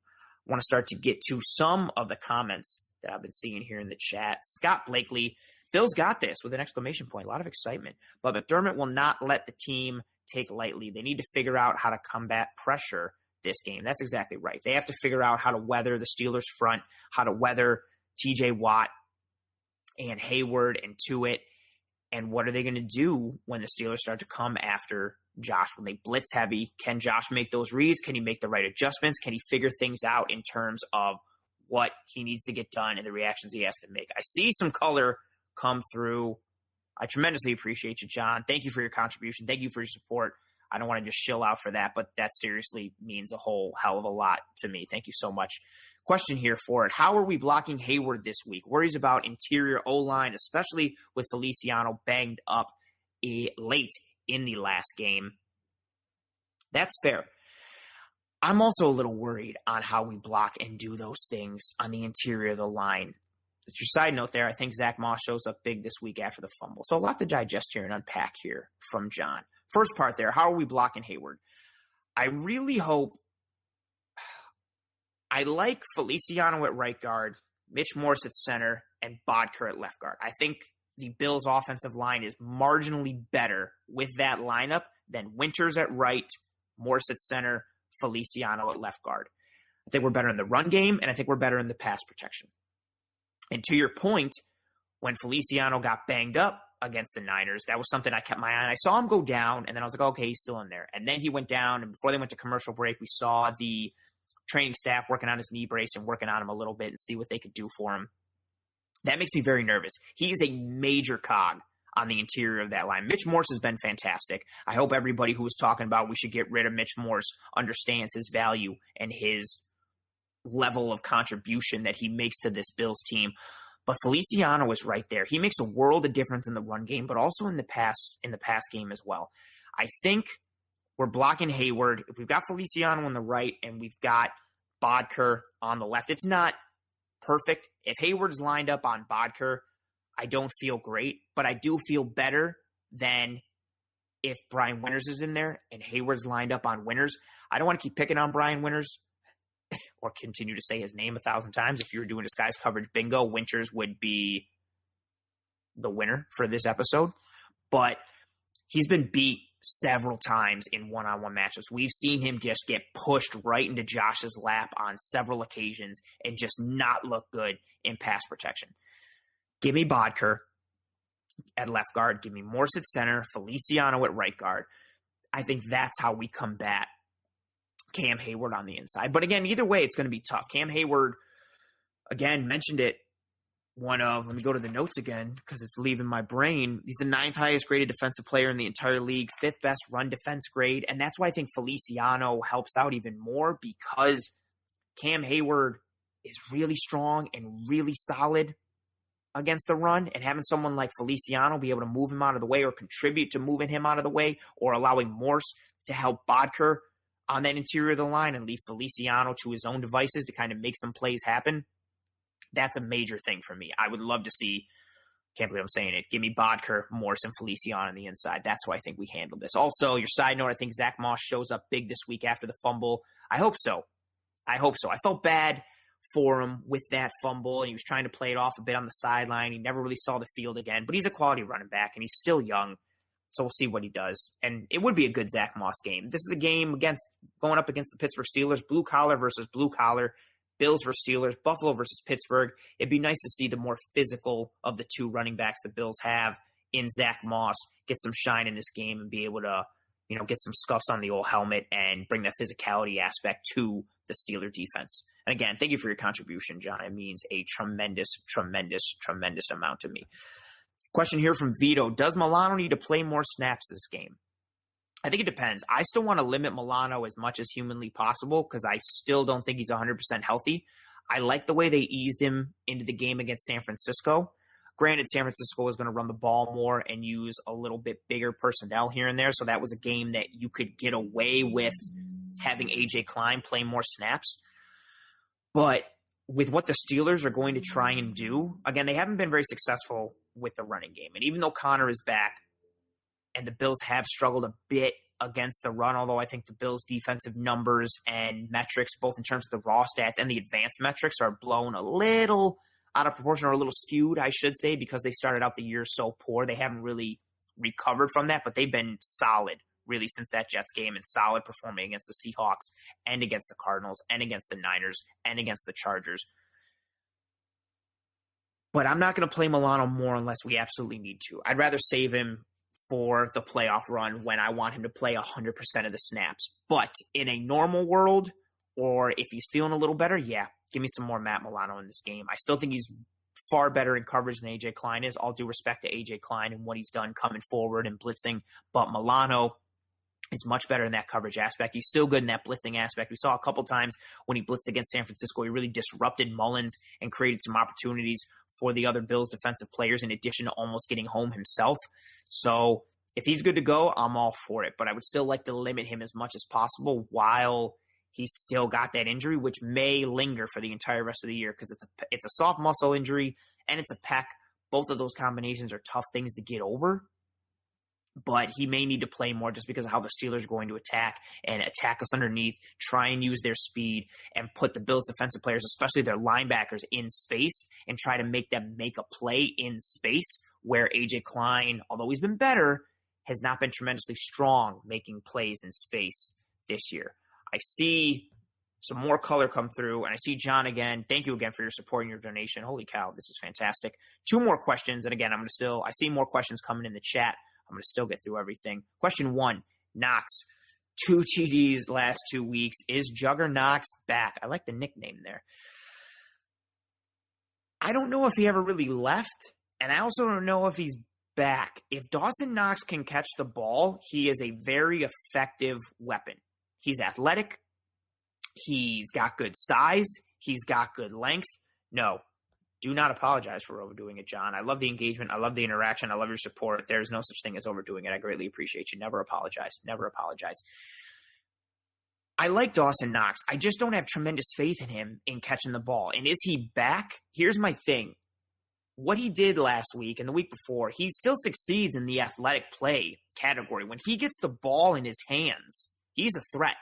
I want to start to get to some of the comments that I've been seeing here in the chat. Scott Blakely, Bills got this with an exclamation point. A lot of excitement. But McDermott will not let the team take lightly. They need to figure out how to combat pressure this game. That's exactly right. They have to figure out how to weather the Steelers' front, how to weather T.J. Watt and Hayward and Tuitt. And what are they going to do when the Steelers start to come after Josh? When they blitz heavy, can Josh make those reads? Can he make the right adjustments? Can he figure things out in terms of what he needs to get done and the reactions he has to make? I see some color come through. I tremendously appreciate you, John. Thank you for your contribution. Thank you for your support. I don't want to just shill out for that, but that seriously means a whole hell of a lot to me. Thank you so much. Question here for it. How are we blocking Hayward this week? Worries about interior O-line, especially with Feliciano banged up late in the last game. That's fair. I'm also a little worried on how we block and do those things on the interior of the line. It's your side note there. I think Zach Moss shows up big this week after the fumble. So a lot to digest here and unpack here from John. First part there, how are we blocking Hayward? I really hope – I like Feliciano at right guard, Mitch Morse at center, and Bodker at left guard. I think the Bills' offensive line is marginally better with that lineup than Winters at right, Morse at center, Feliciano at left guard. I think we're better in the run game, and I think we're better in the pass protection. And to your point, when Feliciano got banged up against the Niners, that was something I kept my eye on. I saw him go down, and then I was like, okay, he's still in there. And then he went down, and before they went to commercial break, we saw the training staff working on his knee brace and working on him a little bit and see what they could do for him. That makes me very nervous. He is a major cog on the interior of that line. Mitch Morse has been fantastic. I hope everybody who was talking about we should get rid of Mitch Morse understands his value and his level of contribution that he makes to this Bills team. But Feliciano is right there. He makes a world of difference in the run game, but also in the pass game as well. I think we're blocking Hayward. If we've got Feliciano on the right and we've got Bodker on the left, it's not perfect. If Hayward's lined up on Bodker, I don't feel great, but I do feel better than if Brian Winters is in there and Hayward's lined up on Winters. I don't want to keep picking on Brian Winters or continue to say his name 1,000 times. If you were doing disguise coverage bingo, Winters would be the winner for this episode. But he's been beat several times in one-on-one matchups. We've seen him just get pushed right into Josh's lap on several occasions and just not look good in pass protection. Give me Bodker at left guard. Give me Morse at center, Feliciano at right guard. I think that's how we combat Cam Hayward on the inside. But again, either way, it's going to be tough. Cam Hayward, again, mentioned it. Let me go to the notes again because it's leaving my brain. He's the 9th highest graded defensive player in the entire league, 5th best run defense grade. And that's why I think Feliciano helps out even more, because Cam Hayward is really strong and really solid against the run, and having someone like Feliciano be able to move him out of the way or contribute to moving him out of the way, or allowing Morse to help Bodker on that interior of the line and leave Feliciano to his own devices to kind of make some plays happen. That's a major thing for me. I would love to see, can't believe I'm saying it, give me Bodker, Morse, and Feliciano on the inside. That's why I think we handled this. Also, your side note, I think Zach Moss shows up big this week after the fumble. I hope so. I felt bad for him with that fumble, and he was trying to play it off a bit on the sideline. He never really saw the field again, but he's a quality running back, and he's still young, so we'll see what he does. And it would be a good Zach Moss game. This is a game going up against the Pittsburgh Steelers, blue collar versus blue collar, Bills versus Steelers, Buffalo versus Pittsburgh. It'd be nice to see the more physical of the two running backs the Bills have in Zach Moss get some shine in this game and be able to, get some scuffs on the old helmet and bring that physicality aspect to the Steeler defense. And again, thank you for your contribution, John. It means a tremendous, tremendous, tremendous amount to me. Question here from Vito. Does Milano need to play more snaps this game? I think it depends. I still want to limit Milano as much as humanly possible because I still don't think he's 100% healthy. I like the way they eased him into the game against San Francisco. Granted, San Francisco was going to run the ball more and use a little bit bigger personnel here and there, so that was a game that you could get away with having A.J. Klein play more snaps. But with what the Steelers are going to try and do, again, they haven't been very successful with the running game. And even though Connor is back and the Bills have struggled a bit against the run, although I think the Bills' defensive numbers and metrics, both in terms of the raw stats and the advanced metrics, are blown a little out of proportion, or a little skewed, I should say, because they started out the year so poor. They haven't really recovered from that, but they've been solid really since that Jets game, and solid performing against the Seahawks and against the Cardinals and against the Niners and against the Chargers. But I'm not going to play Milano more unless we absolutely need to. I'd rather save him for the playoff run when I want him to play 100% of the snaps. But in a normal world, or if he's feeling a little better, yeah, give me some more Matt Milano in this game. I still think he's far better in coverage than A.J. Klein is. All due respect to A.J. Klein and what he's done coming forward and blitzing. But Milano is much better in that coverage aspect. He's still good in that blitzing aspect. We saw a couple times when he blitzed against San Francisco, he really disrupted Mullins and created some opportunities for the other Bills defensive players in addition to almost getting home himself. So if he's good to go, I'm all for it. But I would still like to limit him as much as possible while he's still got that injury, which may linger for the entire rest of the year because it's a soft muscle injury and it's a pec. Both of those combinations are tough things to get over. But he may need to play more just because of how the Steelers are going to attack us underneath, try and use their speed and put the Bills defensive players, especially their linebackers, in space and try to make them make a play in space, where A.J. Klein, although he's been better, has not been tremendously strong making plays in space this year. I see some more color come through, and I see John again. Thank you again for your support and your donation. Holy cow, this is fantastic. 2 more questions, and again, I see more questions coming in the chat. I'm going to still get through everything. Question 1, Knox. 2 TDs last 2 weeks. Is Jugger Knox back? I like the nickname there. I don't know if he ever really left, and I also don't know if he's back. If Dawson Knox can catch the ball, he is a very effective weapon. He's athletic. He's got good size. He's got good length. No. Do not apologize for overdoing it, John. I love the engagement. I love the interaction. I love your support. There's no such thing as overdoing it. I greatly appreciate you. Never apologize. Never apologize. I like Dawson Knox. I just don't have tremendous faith in him in catching the ball. And is he back? Here's my thing. What he did last week and the week before, he still succeeds in the athletic play category. When he gets the ball in his hands, he's a threat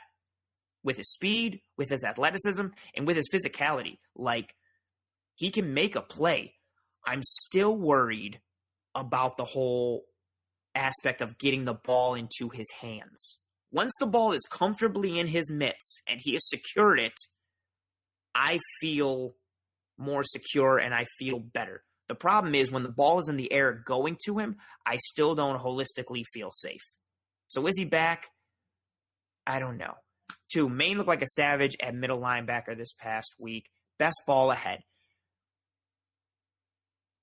with his speed, with his athleticism, and with his physicality. Like, he can make a play. I'm still worried about the whole aspect of getting the ball into his hands. Once the ball is comfortably in his mitts and he has secured it, I feel more secure and I feel better. The problem is when the ball is in the air going to him, I still don't holistically feel safe. So is he back? I don't know. 2, Maine looked like a savage at middle linebacker this past week. Best ball ahead.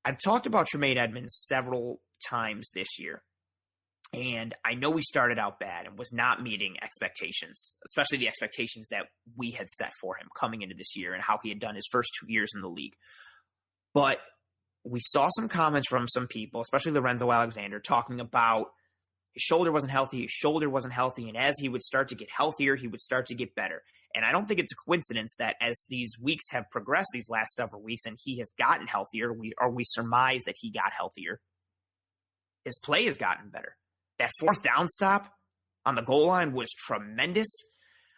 I've talked about Tremaine Edmonds several times this year. And I know we started out bad and was not meeting expectations, especially the expectations that we had set for him coming into this year and how he had done his first 2 years in the league. But we saw some comments from some people, especially Lorenzo Alexander, talking about his shoulder wasn't healthy, and as he would start to get healthier, he would start to get better. And I don't think it's a coincidence that as these weeks have progressed, these last several weeks, and he has gotten healthier, we surmise that he got healthier, his play has gotten better. That 4th down stop on the goal line was tremendous.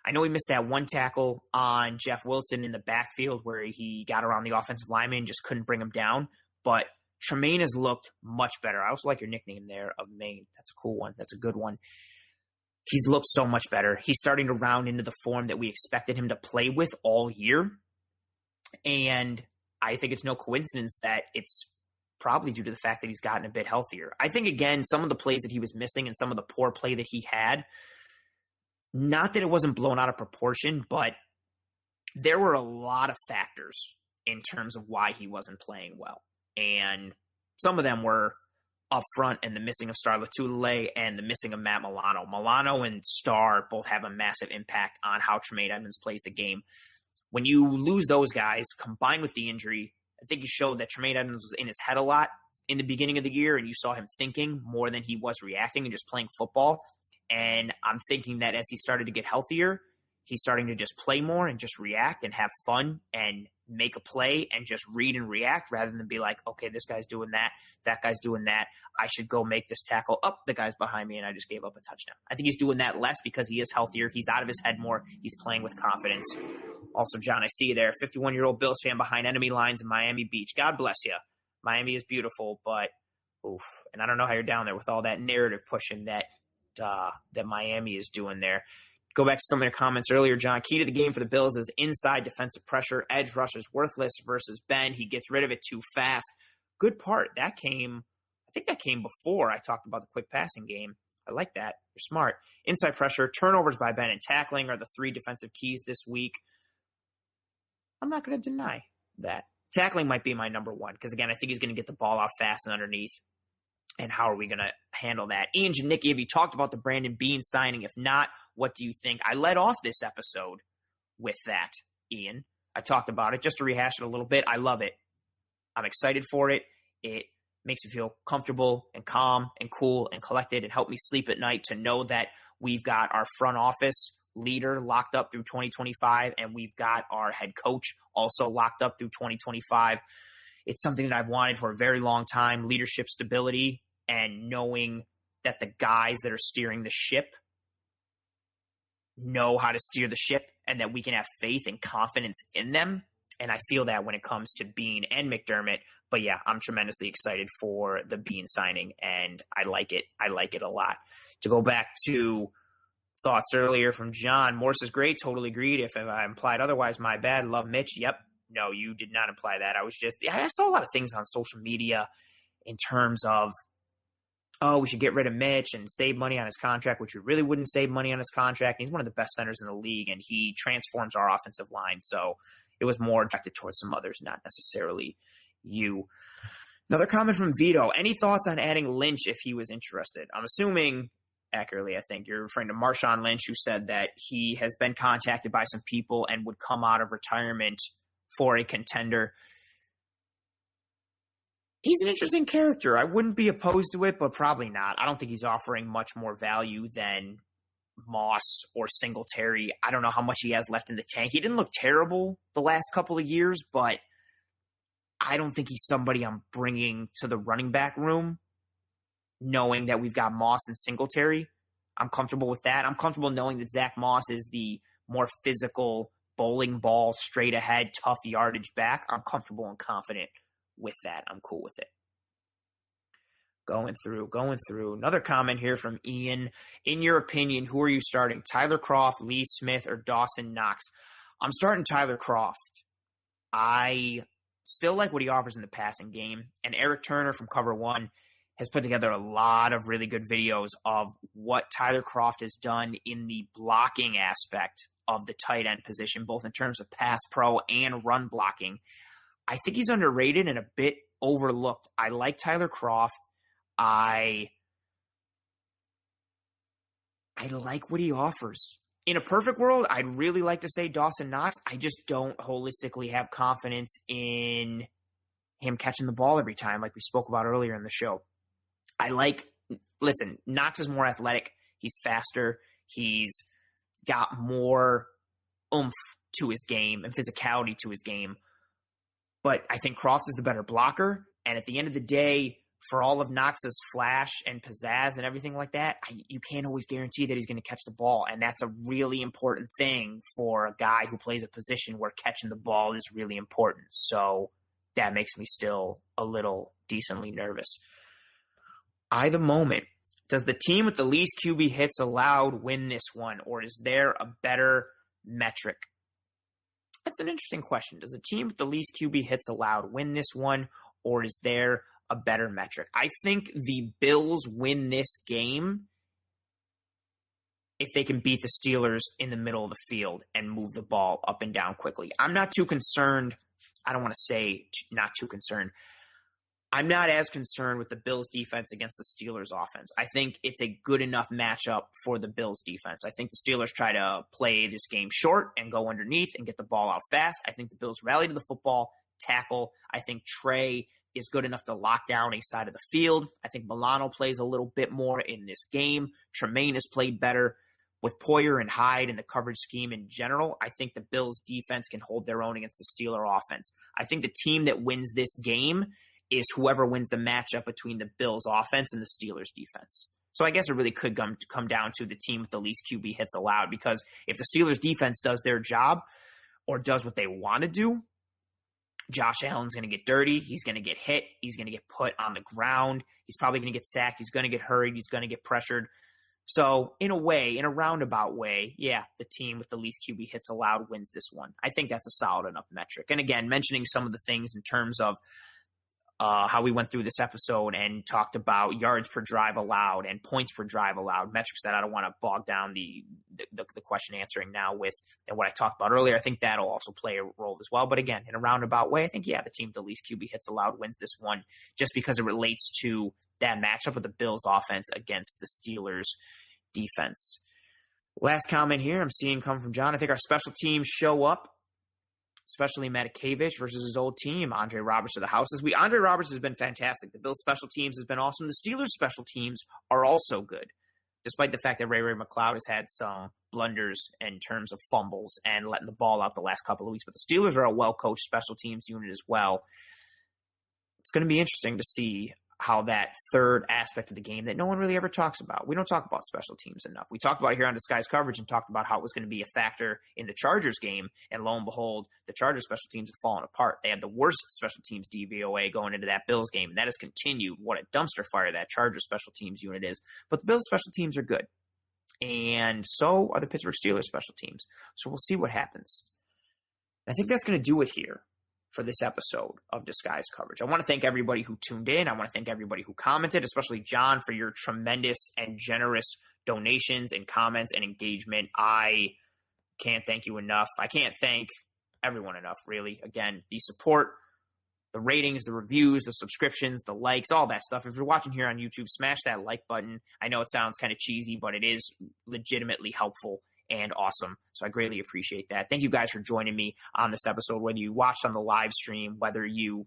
I know he missed that one tackle on Jeff Wilson in the backfield where he got around the offensive lineman and just couldn't bring him down. But Tremaine has looked much better. I also like your nickname there of Maine. That's a cool one. That's a good one. He's looked so much better. He's starting to round into the form that we expected him to play with all year. And I think it's no coincidence that it's probably due to the fact that he's gotten a bit healthier. I think, again, some of the plays that he was missing and some of the poor play that he had, not that it wasn't blown out of proportion, but there were a lot of factors in terms of why he wasn't playing well. And some of them were up front and the missing of Star Lotulelei and the missing of Matt Milano. Milano and Star both have a massive impact on how Tremaine Edmonds plays the game. When you lose those guys, combined with the injury, I think you showed that Tremaine Edmonds was in his head a lot in the beginning of the year, and you saw him thinking more than he was reacting and just playing football. And I'm thinking that as he started to get healthier, he's starting to just play more and just react and have fun and make a play and just read and react rather than be like, okay, this guy's doing that guy's doing that. I should go make this tackle up. The guy's behind me and I just gave up a touchdown. I think he's doing that less because he is healthier. He's out of his head more. He's playing with confidence. Also, John, I see you there. 51-year-old Bills fan behind enemy lines in Miami Beach. God bless you. Miami is beautiful, but oof. And I don't know how you're down there with all that narrative pushing that Miami is doing there. Go back to some of their comments earlier, John. Key to the game for the Bills is inside defensive pressure. Edge rush is worthless versus Ben. He gets rid of it too fast. Good part. I think that came before I talked about the quick passing game. I like that. You're smart. Inside pressure, turnovers by Ben, and tackling are the 3 defensive keys this week. I'm not going to deny that. Tackling might be my number 1 because, again, I think he's going to get the ball out fast and underneath. And how are we going to handle that? Ian Janicki, have you talked about the Brandon Beane signing? If not, what do you think? I led off this episode with that, Ian. I talked about it just to rehash it a little bit. I love it. I'm excited for it. It makes me feel comfortable and calm and cool and collected. It helped me sleep at night to know that we've got our front office leader locked up through 2025, and we've got our head coach also locked up through 2025. It's something that I've wanted for a very long time, leadership stability and knowing that the guys that are steering the ship know how to steer the ship and that we can have faith and confidence in them. And I feel that when it comes to Beane and McDermott. But yeah, I'm tremendously excited for the Beane signing, and I like it. I like it a lot. To go back to thoughts earlier from John, Morse is great. Totally agreed. If I implied otherwise, my bad. Love Mitch. Yep. No, you did not imply that. I saw a lot of things on social media in terms of, oh, we should get rid of Mitch and save money on his contract, which we really wouldn't save money on his contract. He's one of the best centers in the league, and he transforms our offensive line. So it was more directed towards some others, not necessarily you. Another comment from Vito. Any thoughts on adding Lynch if he was interested? I'm assuming, accurately, I think, you're referring to Marshawn Lynch, who said that he has been contacted by some people and would come out of retirement for a contender. He's an interesting character. I wouldn't be opposed to it, but probably not. I don't think he's offering much more value than Moss or Singletary. I don't know how much he has left in the tank. He didn't look terrible the last couple of years, but I don't think he's somebody I'm bringing to the running back room, knowing that we've got Moss and Singletary. I'm comfortable with that. I'm comfortable knowing that Zach Moss is the more physical, bowling ball, straight ahead, tough yardage back. I'm comfortable and confident with that. I'm cool with it. Going through. Another comment here from Ian. In your opinion, who are you starting? Tyler Kroft, Lee Smith, or Dawson Knox? I'm starting Tyler Kroft. I still like what he offers in the passing game. And Eric Turner from Cover One has put together a lot of really good videos of what Tyler Kroft has done in the blocking aspect of the tight end position, both in terms of pass pro and run blocking. I think he's underrated and a bit overlooked. I like Tyler Kroft. I like what he offers. In a perfect world, I'd really like to say Dawson Knox. I just don't holistically have confidence in him catching the ball every time, like we spoke about earlier in the show. Knox is more athletic. He's faster. He's got more oomph to his game and physicality to his game. But I think Kroft is the better blocker. And at the end of the day, for all of Knox's flash and pizzazz and everything like that, you can't always guarantee that he's going to catch the ball. And that's a really important thing for a guy who plays a position where catching the ball is really important. So that makes me still a little decently nervous. The moment, does the team with the least QB hits allowed win this one, or is there a better metric? That's an interesting question. Does the team with the least QB hits allowed win this one, or is there a better metric? I think the Bills win this game if they can beat the Steelers in the middle of the field and move the ball up and down quickly. I'm not too concerned. I don't want to say not too concerned. I'm not as concerned with the Bills defense against the Steelers offense. I think it's a good enough matchup for the Bills defense. I think the Steelers try to play this game short and go underneath and get the ball out fast. I think the Bills rally to the football, tackle. I think Trey is good enough to lock down a side of the field. I think Milano plays a little bit more in this game. Tremaine has played better. With Poyer and Hyde and the coverage scheme in general, I think the Bills defense can hold their own against the Steeler offense. I think the team that wins this game is whoever wins the matchup between the Bills offense and the Steelers defense. So I guess it really could come down to the team with the least QB hits allowed, because if the Steelers defense does their job or does what they want to do, Josh Allen's going to get dirty. He's going to get hit. He's going to get put on the ground. He's probably going to get sacked. He's going to get hurried. He's going to get pressured. So in a way, in a roundabout way, yeah, the team with the least QB hits allowed wins this one. I think that's a solid enough metric. And again, mentioning some of the things in terms of how we went through this episode and talked about yards per drive allowed and points per drive allowed, metrics that I don't want to bog down the question answering now with, and what I talked about earlier. I think that'll also play a role as well. But again, in a roundabout way, I think, yeah, the team with the least QB hits allowed wins this one, just because it relates to that matchup with the Bills offense against the Steelers defense. Last comment here I'm seeing come from John. I think our special teams show up, especially Matakevich versus his old team, Andre Roberts of the houses. Andre Roberts has been fantastic. The Bills' special teams has been awesome. The Steelers' special teams are also good, despite the fact that Ray McLeod has had some blunders in terms of fumbles and letting the ball out the last couple of weeks. But the Steelers are a well-coached special teams unit as well. It's going to be interesting to see how that third aspect of the game that no one really ever talks about. We don't talk about special teams enough. We talked about it here on Disguise Coverage and talked about how it was going to be a factor in the Chargers game, and lo and behold, the Chargers special teams have fallen apart. They had the worst special teams DVOA going into that Bills game, and that has continued. What a dumpster fire that Chargers special teams unit is. But the Bills special teams are good, and so are the Pittsburgh Steelers special teams. So we'll see what happens. I think that's going to do it here for this episode of Disguise Coverage. I want to thank everybody who tuned in. I want to thank everybody who commented, especially John, for your tremendous and generous donations and comments and engagement. I can't thank you enough. I can't thank everyone enough, really. Again, the support, the ratings, the reviews, the subscriptions, the likes, all that stuff. If you're watching here on YouTube, smash that like button. I know it sounds kind of cheesy, but it is legitimately helpful and awesome. So I greatly appreciate that. Thank you guys for joining me on this episode, whether you watched on the live stream, whether you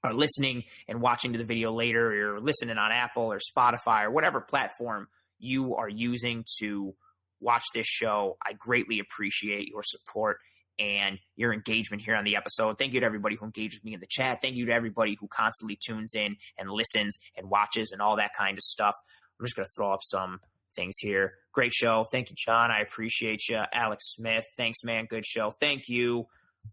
are listening and watching to the video later, or you're listening on Apple or Spotify or whatever platform you are using to watch this show. I greatly appreciate your support and your engagement here on the episode. Thank you to everybody who engaged with me in the chat. Thank you to everybody who constantly tunes in and listens and watches and all that kind of stuff. I'm just going to throw up some things here. Great show. Thank you, John. I appreciate you. Alex Smith. Thanks, man. Good show. Thank you.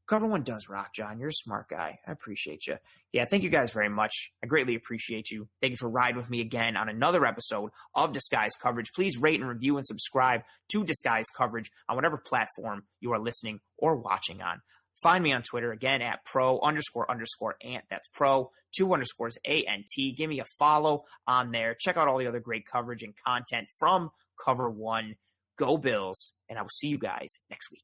Cover One does rock, John. You're a smart guy. I appreciate you. Yeah, thank you guys very much. I greatly appreciate you. Thank you for riding with me again on another episode of Disguise Coverage. Please rate and review and subscribe to Disguise Coverage on whatever platform you are listening or watching on. Find me on Twitter, again, at pro__ant. That's pro2_ANT. Give me a follow on there. Check out all the other great coverage and content from Cover One. Go Bills, and I will see you guys next week.